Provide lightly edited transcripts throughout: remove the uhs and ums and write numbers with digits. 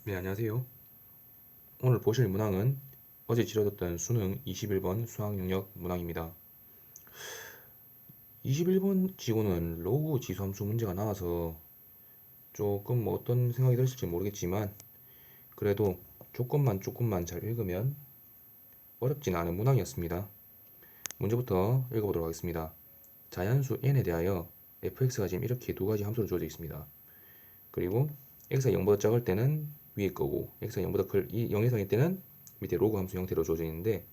네, 안녕하세요. 오늘 보실 문항은 어제 치러졌던 수능 21번 수학 영역 문항입니다. 21번 지구는 로그 지수함수 문제가 나와서 조금 뭐 어떤 생각이 드실지 모르겠지만 그래도 조금만 잘 읽으면 어렵진 않은 문항이었습니다. 문제부터 읽어보도록 하겠습니다. 자연수 n에 대하여 fx가 지금 이렇게 두 가지 함수로 주어져 있습니다. 그리고 x가 0보다 작을 때는 위에 거고 x가 0보다 클 0 이상일 때는 밑에 로그 함수 형태로 주어져 있는데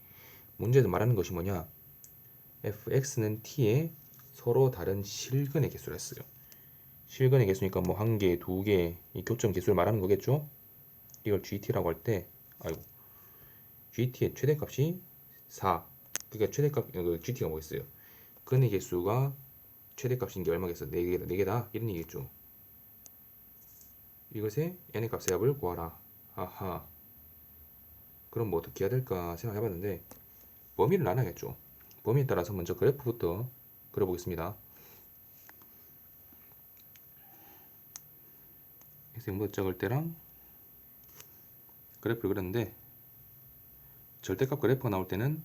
문제에서 말하는 것이 뭐냐? fx는 t의 서로 다른 실근의 개수를 했어요. 실근의 개수니까 뭐 한 개, 두 개, 이 교점 개수를 말하는 거겠죠? 이걸 gt라고 할 때, 아이고, gt의 최대값이 4. 그러니까 최대값, gt가 뭐겠어요? 근의 개수가 최대값인 게 얼마겠어? 4개다, 4개다? 이런 얘기겠죠. 이것의 n의 값의 합을 구하라. 아하. 그럼 뭐 어떻게 해야 될까 생각해봤는데, 범위를 나눠야겠죠. 범위에 따라서 먼저 그래프부터 그려보겠습니다. x 0보다 작을 때랑 그래프를 그렸는데 절대값 그래프가 나올 때는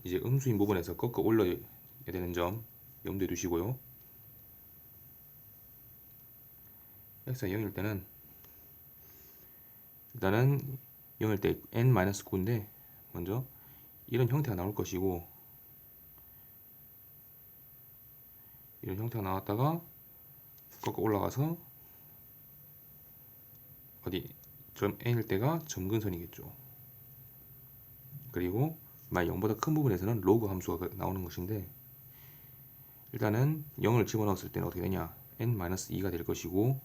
이제 음수인 부분에서 꺾어 올려야 되는 점 염두에 두시고요. x가 0일 때는 일단은 0일 때 n-9인데 먼저 이런 형태가 나올 것이고 이런 형태가 나왔다가 꺾어 올라가서 어디 점 n일 때가 점근선이겠죠. 그리고 만약 0보다 큰 부분에서는 로그 함수가 나오는 것인데 일단은 0을 집어넣었을 때는 어떻게 되냐 n-2가 될 것이고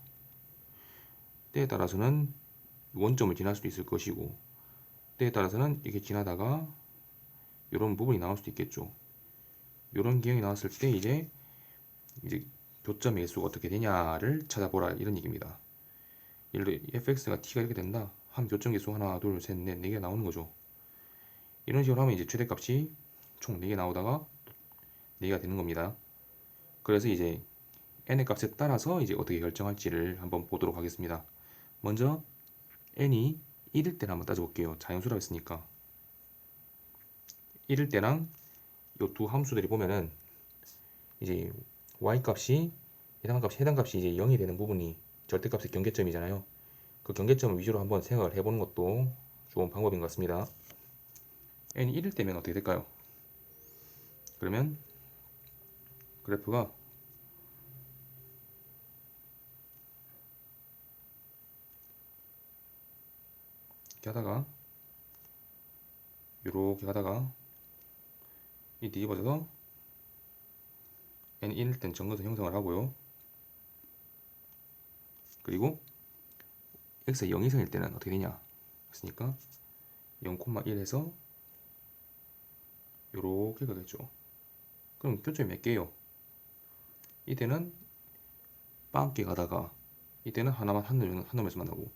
때에 따라서는 원점을 지날 수도 있을 것이고 때에 따라서는 이렇게 지나다가 이런 부분이 나올 수도 있겠죠. 이런 기형이 나왔을 때 이제 교점의 개수가 어떻게 되냐를 찾아보라 이런 얘기입니다. 예를 들어 fx가 t가 이렇게 된다. 한 교점 개수 하나, 둘, 셋, 넷, 4개 나오는 거죠. 이런 식으로 하면 이제 최대값이 총 4개 나오다가 4개가 되는 겁니다. 그래서 이제 n의 값에 따라서 이제 어떻게 결정할지를 한번 보도록 하겠습니다. 먼저 n이 1일 때를 한번 따져볼게요. 자연수라고 했으니까 1일 때랑 이 두 함수들이 보면은 이제 y 값이 해당 값이 이제 0이 되는 부분이 절대값의 경계점이잖아요. 그 경계점을 위주로 한번 생각을 해보는 것도 좋은 방법인 것 같습니다. n이 1일 때면 어떻게 될까요? 그러면 그래프가 이렇게 하다가 이렇게 가다가 이 뒤집어져서 n이 1일 땐 정근선 형성을 하고요. 그리고 x가 0 이상일 때는 어떻게 되냐 했으니까 0,1에서 이렇게 가겠죠. 그럼 교점이 몇 개예요? 이때는 빵개 가다가 이때는 하나만 한 점에서 만나고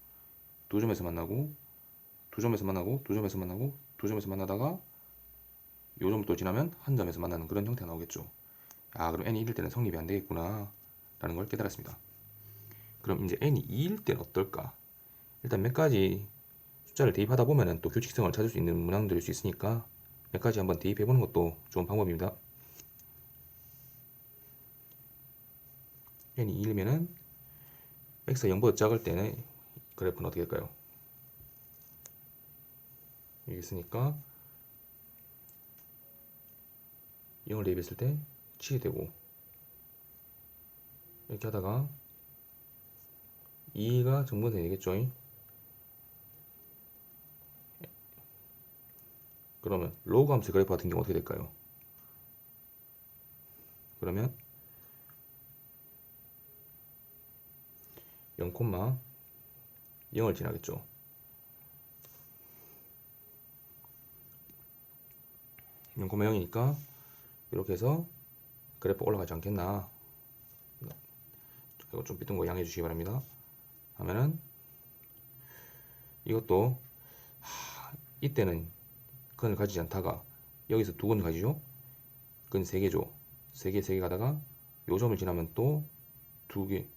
두 점에서 만나고 두 점에서 만나고 두 점에서 만나고 두 점에서 만나다가 요 점을 또 지나면 한 점에서 만나는 그런 형태가 나오겠죠. 아, 그럼 n이 1일 때는 성립이 안 되겠구나 라는 걸 깨달았습니다. 그럼 이제 n이 2일 때는 어떨까? 일단 몇 가지 숫자를 대입하다 보면은 또 규칙성을 찾을 수 있는 문항들일 수 있으니까 몇 가지 한번 대입해보는 것도 좋은 방법입니다. n이 2일이면은 x가 0보다 작을 때는 그래프는 어떻게 될까요? 여기 있으니까 0을 대입했을 때 7이 되고 이렇게 하다가 2가 정분선이 되겠죠. 그러면 로그 함수 그래프 같은 경우 어떻게 될까요? 그러면 0,0을 지나겠죠. 0,0이니까 이렇게 해서 그래프 올라가지 않겠나. 이거 좀 삐뚤은 거 양해해 주시기 바랍니다. 하면은 이것도 이때는 근을 가지지 않다가 여기서 두 근을 가지죠. 근 3개죠. 3개 가다가 요 점을 지나면 또 2개,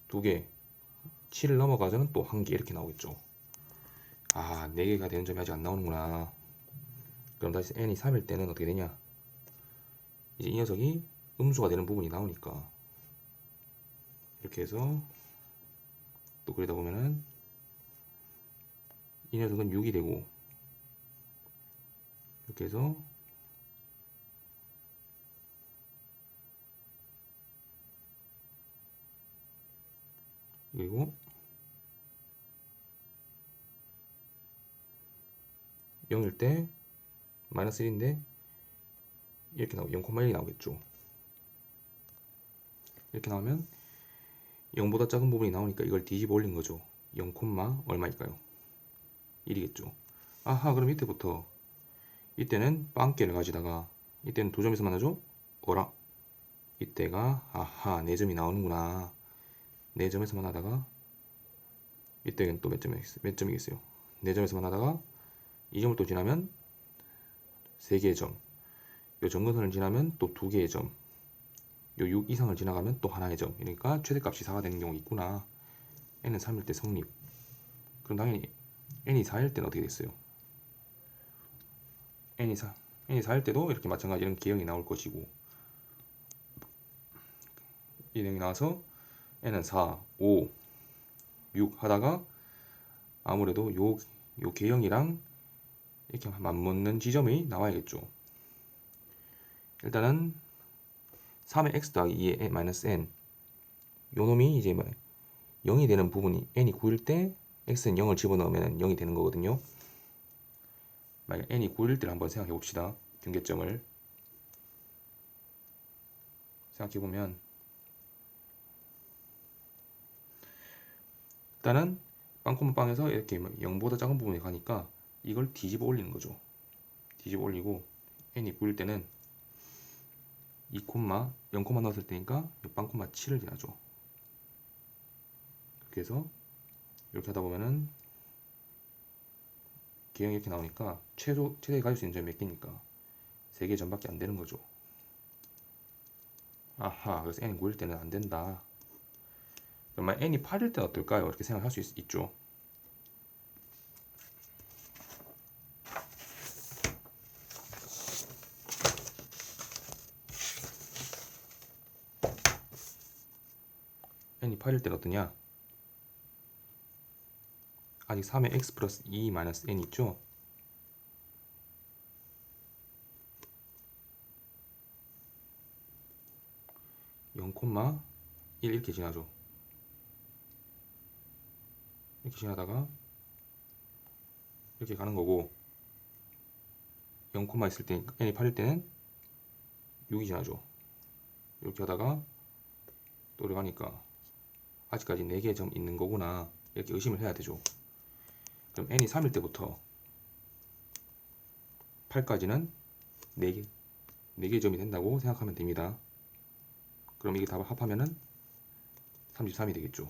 2개, 7을 넘어가서는 또 1개 이렇게 나오겠죠. 아, 4개가 되는 점이 아직 안 나오는구나. 그럼 다시 n이 3일 때는 어떻게 되냐? 이제 이 녀석이 음수가 되는 부분이 나오니까 이렇게 해서 또 그러다 보면은 이 녀석은 6이 되고 이렇게 해서 그리고 0일 때 마이너스 1인데 이렇게 나오고 0,1이 나오겠죠. 이렇게 나오면 0보다 작은 부분이 나오니까 이걸 뒤집어 올린 거죠. 0, 얼마일까요? 1이겠죠. 아하, 그럼 이때부터 이때는 빵개를 가지다가 이때는 두 점에서 만나죠? 어라? 이때가 아하 4점이 나오는구나. 4점에서 만나다가 이때는 또 몇 점이겠어요? 4점에서 만나다가 이 점을 또 지나면 3개의 점. 요 점근선을 지나면 또 2개의 점. 요 6 이상을 지나가면 또 하나의 점. 그러니까 최대값이 4가 되는 경우가 있구나. n은 3일 때 성립. 그럼 당연히 n이 4일 때는 어떻게 됐어요? n이 4일 때도 이렇게 마찬가지 이런 개형이 나올 것이고 이 내용이 나와서 n은 4, 5, 6 하다가 아무래도 요 개형이랑 이렇게 맞먹는 지점이 나와야겠죠. 일단은 3의 x 더하기 2의 마이너스 n 요 놈이 이제 0이 되는 부분이 n이 9일 때 x는 0을 집어넣으면 0이 되는 거거든요. 만약 n이 9일 때를 한번 생각해 봅시다. 경계점을 생각해 보면 일단은 빵,빵에서 이렇게 0보다 작은 부분에 가니까 이걸 뒤집어 올리는 거죠. 뒤집어 올리고 n이 9일 때는 2, 0, 넣었을 때니까 빵, 7을 지나죠. 그렇게 해서 이렇게 하다 보면은 개형이 이렇게 나오니까 최대 가질 수 있는 점이 몇 개니까 3개 전밖에 안 되는 거죠. 아하, 그래서 n이 9일 때는 안 된다. 그러면 n이 8일 때는 어떨까요? 이렇게 생각할 수 있죠. n이 8일 때는 어떠냐? 아직 3의 x 플러스 2 마이너스 n 있죠? (0,1) 이렇게 지나죠. 이렇게 지나다가 이렇게 가는 거고 0, 있을 때 n이 8일 때는 6이 지나죠. 이렇게 하다가 또 들어가니까 아직까지 4개의 점 있는 거구나 이렇게 의심을 해야 되죠. 그럼 n이 3일 때부터 8까지는 4개의 점이 된다고 생각하면 됩니다. 그럼 이게 다 합하면은 33이 되겠죠.